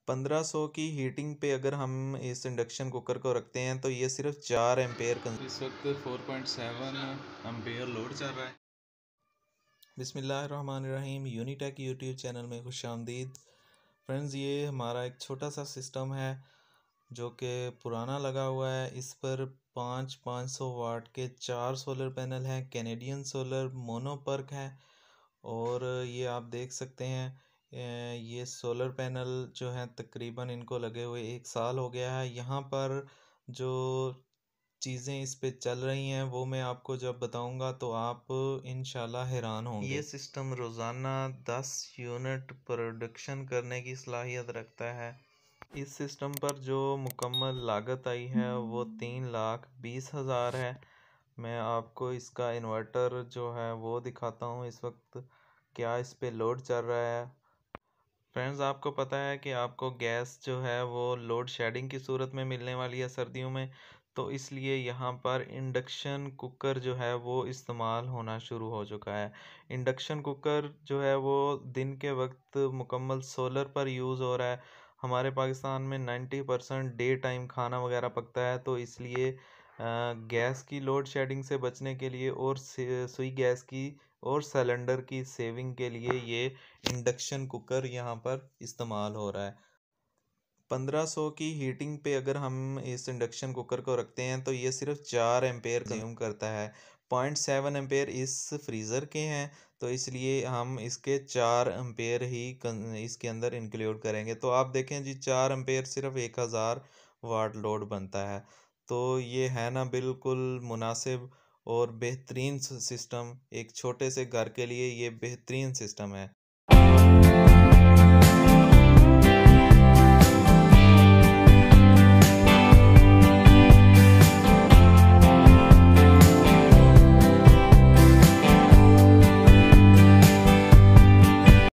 1500 की हीटिंग पे अगर हम इस इंडक्शन कुकर को रखते हैं तो ये सिर्फ 4 एम्पेयर इस वक्त 4.7 एम्पेयर लोड चल रहा है। बिस्मिल्लाहिर्रहमानिर्रहीम। यूनिटेक यूट्यूब चैनल में खुशामदीद। फ्रेंड्स, ये हमारा एक छोटा सा सिस्टम है जो कि पुराना लगा हुआ है। इस पर 500 वाट के 4 सोलर पैनल हैं, कैनेडियन सोलर मोनोपर्क है। और ये आप देख सकते हैं, ये सोलर पैनल जो हैं तकरीबन इनको लगे हुए 1 साल हो गया है। यहाँ पर जो चीज़ें इस पे चल रही हैं वो मैं आपको जब बताऊंगा तो आप इंशाल्लाह हैरान होंगे। ये सिस्टम रोज़ाना 10 यूनिट प्रोडक्शन करने की सलाहियत रखता है। इस सिस्टम पर जो मुकम्मल लागत आई है वो 3,20,000 है। मैं आपको इसका इन्वर्टर जो है वो दिखाता हूँ इस वक्त क्या इस पे लोड चल रहा है। फ्रेंड्स, आपको पता है कि आपको गैस जो है वो लोड शेडिंग की सूरत में मिलने वाली है सर्दियों में, तो इसलिए यहाँ पर इंडक्शन कुकर जो है वो इस्तेमाल होना शुरू हो चुका है। इंडक्शन कुकर जो है वो दिन के वक्त मुकम्मल सोलर पर यूज़ हो रहा है। हमारे पाकिस्तान में 90% डे टाइम खाना वगैरह पकता है, तो इसलिए गैस की लोड शेडिंग से बचने के लिए और सुई गैस की और सिलेंडर की सेविंग के लिए ये इंडक्शन कुकर यहाँ पर इस्तेमाल हो रहा है। 1500 की हीटिंग पे अगर हम इस इंडक्शन कुकर को रखते हैं तो ये सिर्फ 4 एम्पेयर कंज्यूम करता है। 0.7 एम्पेयर इस फ्रीज़र के हैं, तो इसलिए हम इसके 4 एम्पेयर ही इसके अंदर इंक्लूड करेंगे। तो आप देखें जी, 4 एम्पेयर सिर्फ 1000 वाट लोड बनता है। तो ये है ना बिल्कुल मुनासिब और बेहतरीन सिस्टम। एक छोटे से घर के लिए ये बेहतरीन सिस्टम है।